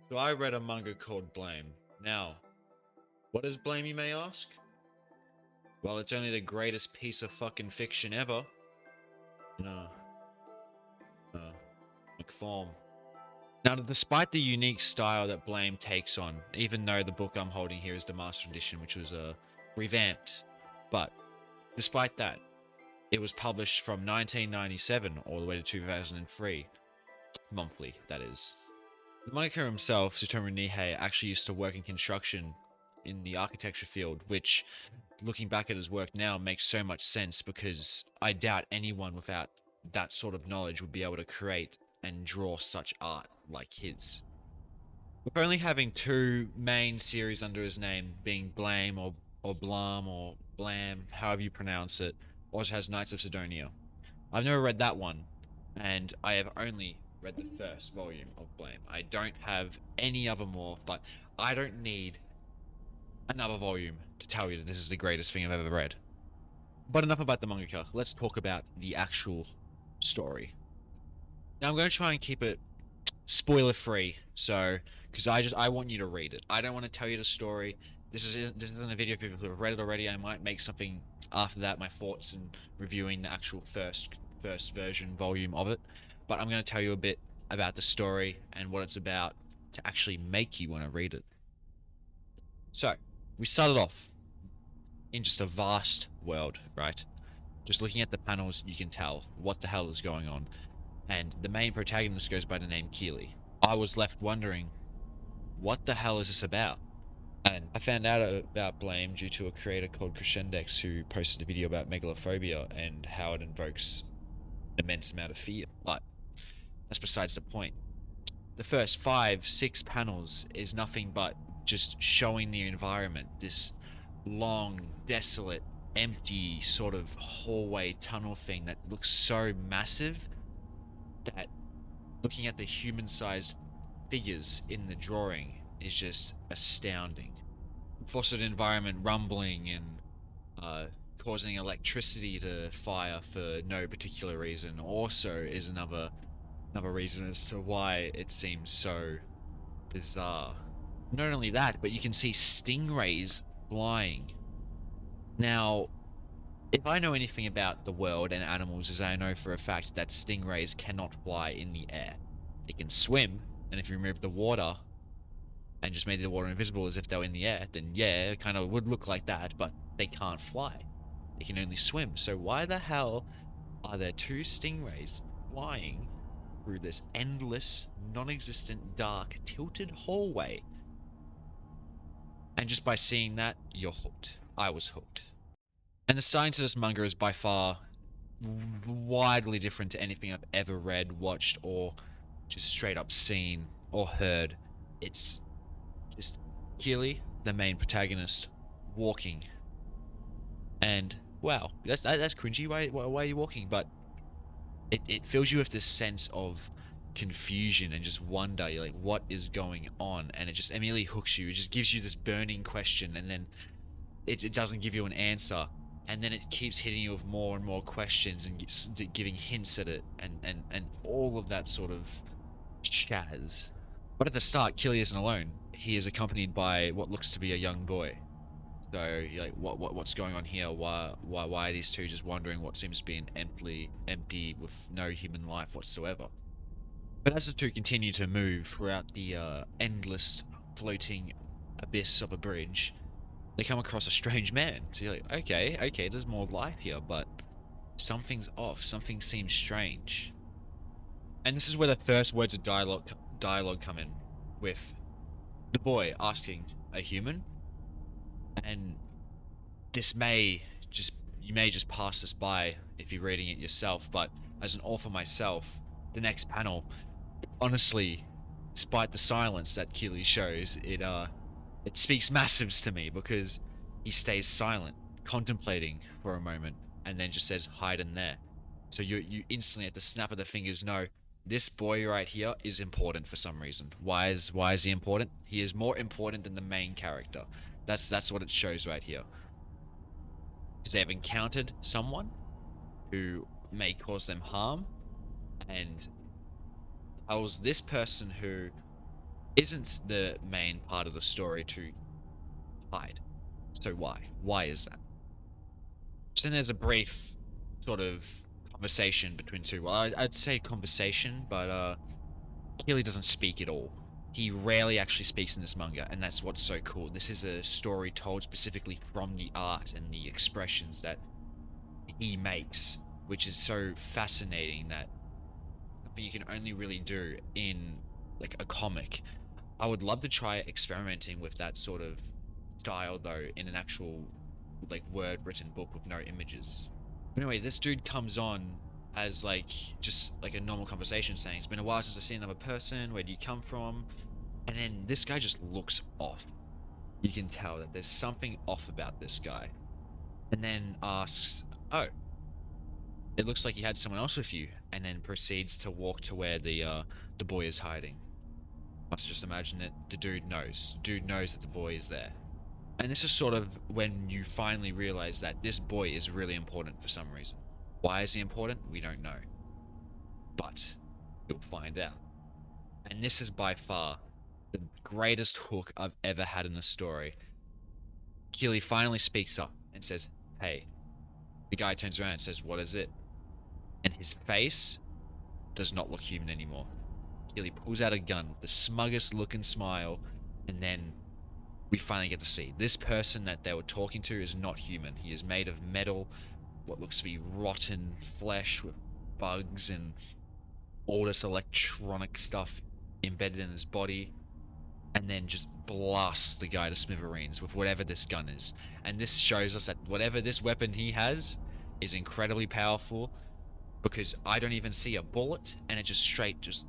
So I read a manga called Blame. Now, what is Blame, you may ask? Well, it's only the greatest piece of fucking fiction ever. No, no, McForm. Now, despite the unique style that Blame takes on, even though the book I'm holding here is the Master Edition, which was revamped, but despite that, it was published from 1997 all the way to 2003, monthly, that is. The mangaka himself, Tsutomu Nihei, actually used to work in construction in the architecture field, which, looking back at his work now, makes so much sense because I doubt anyone without that sort of knowledge would be able to create and draw such art like his. With only having two main series under his name, being Blame or Blam or Blam, however you pronounce it, also has Knights of Sidonia. I've never read that one, and I have only read the first volume of Blame. I don't have any other more, but I don't need another volume to tell you that this is the greatest thing I've ever read. But enough about the mangaka. Let's talk about the actual story. Now I'm going to try and keep it spoiler free, so because I want you to read it. I don't want to tell you the story. This isn't a video for people who have read it already. I might make something after that, my thoughts and reviewing the actual first version volume of it. But I'm going to tell you a bit about the story and what it's about to actually make you want to read it. So we started off in just a vast world, right? Just looking at the panels, you can tell what the hell is going on. And the main protagonist goes by the name Keely. I was left wondering, what the hell is this about? And I found out about Blame due to a creator called Crescendex who posted a video about megalophobia and how it invokes an immense amount of fear. But that's besides the point. The first 5, 6 panels is nothing but just showing the environment, this long, desolate, empty sort of hallway tunnel thing that looks so massive that looking at the human-sized figures in the drawing is just astounding. Fostered environment rumbling and causing electricity to fire for no particular reason also is another reason as to why it seems so bizarre. Not only that, but you can see stingrays flying. Now, if I know anything about the world and animals, is I know for a fact that stingrays cannot fly in the air. They can swim, and if you remove the water and just made the water invisible as if they were in the air, then yeah, it kind of would look like that, but they can't fly. They can only swim. So why the hell are there two stingrays flying through this endless, non-existent, dark, tilted hallway? And just by seeing that, you're hooked. I was hooked. And the styling to this manga is by far widely different to anything I've ever read, watched, or just straight up seen or heard. It's just Keely, the main protagonist, walking. And wow, that's cringy. Why are you walking? But it fills you with this sense of confusion and just wonder. You're like, what is going on? And it just immediately hooks you. It just gives you this burning question, and then it doesn't give you an answer. And then it keeps hitting you with more and more questions and giving hints at it and all of that sort of chaz. But at the start, Killy isn't alone. He is accompanied by what looks to be a young boy. So you're like, what's going on here? Why are these two just wandering what seems to be an empty with no human life whatsoever? But as the two continue to move throughout the endless floating abyss of a bridge, they come across a strange man. So you're like, okay, there's more life here, but something's off. Something seems strange. And this is where the first words of dialogue come in, with the boy asking a human, and this may just you may just pass this by if you're reading it yourself, but as an author myself, the next panel, honestly, despite the silence that Keely shows, it speaks massives to me because he stays silent, contemplating for a moment, and then just says hide in there. So you instantly at the snap of the fingers know this boy right here is important for some reason. Why is he important? He is more important than the main character. That's what it shows right here. Because they have encountered someone who may cause them harm, and tells this person who isn't the main part of the story to hide. So why? Why is that? So then there's a brief sort of conversation between two. Well, I'd say conversation, but Keely doesn't speak at all. He rarely actually speaks in this manga, and that's what's so cool. This is a story told specifically from the art and the expressions that he makes, which is so fascinating that something you can only really do in like a comic. I would love to try experimenting with that sort of style though in an actual like word written book with no images. Anyway, this dude comes on as like just like a normal conversation saying it's been a while since I've seen another person, where do you come from? And then this guy just looks off. You can tell that there's something off about this guy. And then asks, "Oh, it looks like you had someone else with you," and then proceeds to walk to where the boy is hiding. Must just imagine that the dude knows. The dude knows that the boy is there. And this is sort of when you finally realize that this boy is really important for some reason. Why is he important? We don't know. But you'll find out. And this is by far the greatest hook I've ever had in a story. Keely finally speaks up and says, "Hey." The guy turns around and says, "What is it?" And his face does not look human anymore. Keely pulls out a gun with the smuggest look and smile, and then we finally get to see this person that they were talking to is not human. He is made of metal, what looks to be rotten flesh with bugs and all this electronic stuff embedded in his body, and then just blasts the guy to smithereens with whatever this gun is. And this shows us that whatever this weapon he has is incredibly powerful, because I don't even see a bullet, and it just straight just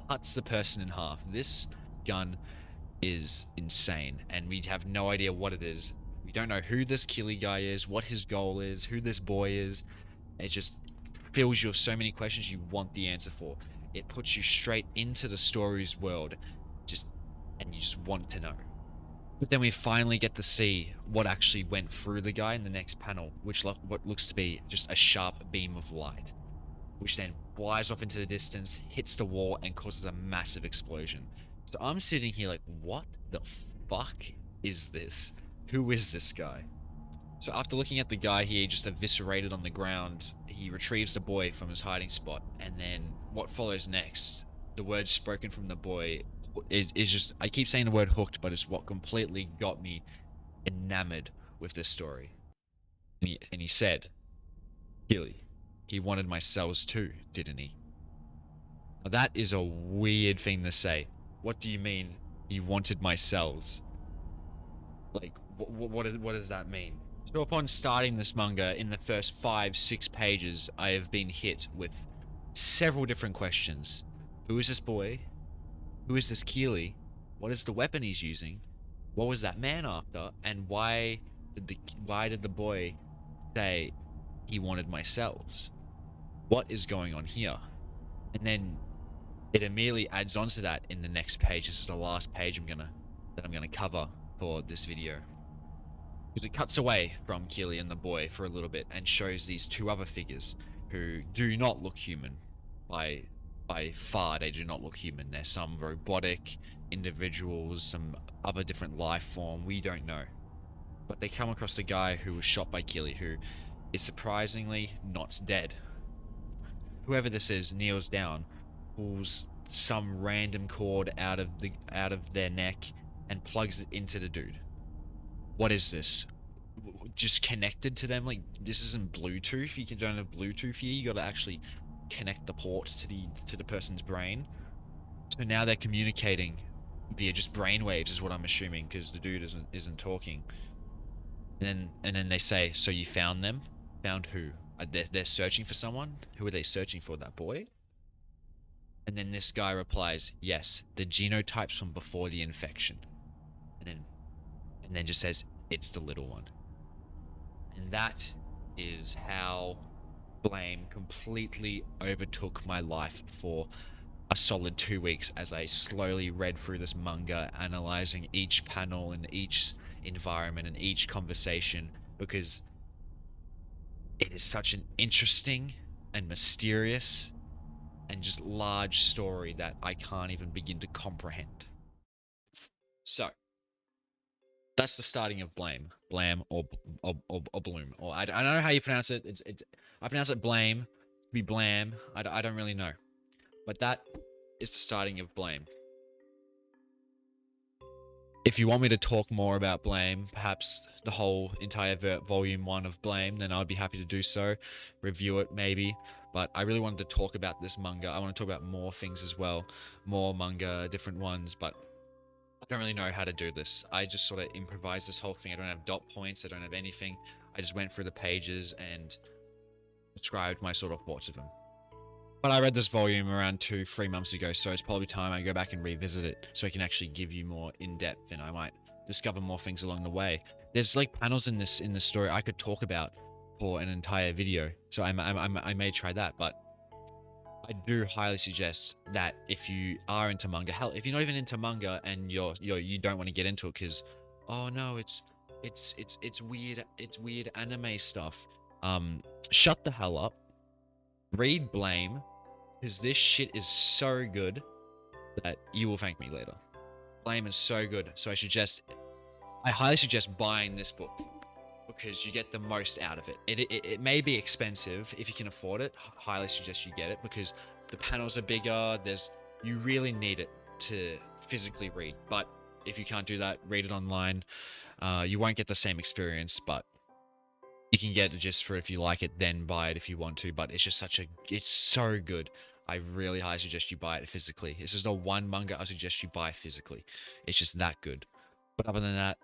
cuts the person in half. This gun is insane, and we have no idea what it is. We don't know who this Keely guy is, what his goal is, who this boy is. It just fills you with so many questions you want the answer for. It puts you straight into the story's world, and you just want to know. But then we finally get to see what actually went through the guy in the next panel, which what looks to be just a sharp beam of light, which then flies off into the distance, hits the wall, and causes a massive explosion. So I'm sitting here like, what the fuck is this? Who is this guy? So after looking at the guy he just eviscerated on the ground, he retrieves the boy from his hiding spot, and then what follows next, the words spoken from the boy is just, I keep saying the word hooked, but it's what completely got me enamored with this story. And he said, "Keely, he wanted my cells too, didn't he?" Now, that is a weird thing to say. What do you mean he wanted my cells? Like, what does that mean? So upon starting this manga, in the first 5-6 pages, I have been hit with several different questions. Who is this boy? Who is this Keely? What is the weapon he's using? What was that man after? And why did the boy say he wanted my cells? What is going on here? And then it immediately adds on to that in the next page. This is the last page I'm gonna cover for this video. Because it cuts away from Keely and the boy for a little bit and shows these two other figures who do not look human. By far, they do not look human. They're some robotic individuals, some other different life form, we don't know. But they come across the guy who was shot by Keely, who is surprisingly not dead. Whoever this is kneels down, pulls some random cord out of their neck and plugs it into the dude. What is this? Just connected to them? Like, this isn't Bluetooth. You don't have Bluetooth here. You gotta actually connect the port to the person's brain. So now they're communicating via just brainwaves, is what I'm assuming, because the dude isn't talking. And then they say, "So you found them? Found who? They're searching for someone. Who are they searching for? That boy?" And then this guy replies, "Yes, the genotypes from before the infection." And then just says, "It's the little one." And that is how Blame completely overtook my life for a solid 2 weeks as I slowly read through this manga, analyzing each panel and each environment and each conversation, because it is such an interesting and mysterious and just large story that I can't even begin to comprehend. So that's the starting of Blame, Blam, or Bloom, or I don't know how you pronounce it. It's I pronounce it Blame, be Blam. I don't really know, but that is the starting of Blame. If you want me to talk more about Blame, perhaps the whole entire volume 1 of Blame, then I'd be happy to do so, review it maybe. But I really wanted to talk about this manga. I want to talk about more things as well, more manga, different ones, but I don't really know how to do this. I just sort of improvised this whole thing. I don't have dot points, I don't have anything. I just went through the pages and described my sort of thoughts of them. But I read this volume around 2-3 months ago, so it's probably time I go back and revisit it so I can actually give you more in-depth, and I might discover more things along the way. There's like panels in this story I could talk about for an entire video, so I may try that. But I do highly suggest that if you are into manga, hell, if you're not even into manga and you don't want to get into it because, oh no, it's weird anime stuff. Shut the hell up. Read Blame, because this shit is so good that you will thank me later. Blame is so good, so I highly suggest buying this book because you get the most out of it. It may be expensive if you can afford it. Highly suggest you get it because the panels are bigger. You really need it to physically read, but if you can't do that, read it online. You won't get the same experience, but you can get it just for if you like it, then buy it if you want to. But it's just it's so good. I really highly suggest you buy it physically. This is the one manga I suggest you buy physically. It's just that good. But other than that,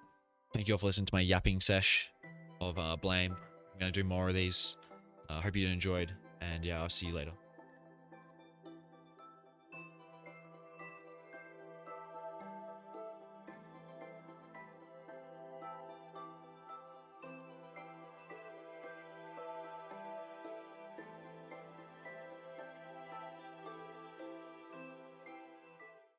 thank you all for listening to my yapping sesh of Blame. I'm going to do more of these. Hope you enjoyed, and yeah, I'll see you later.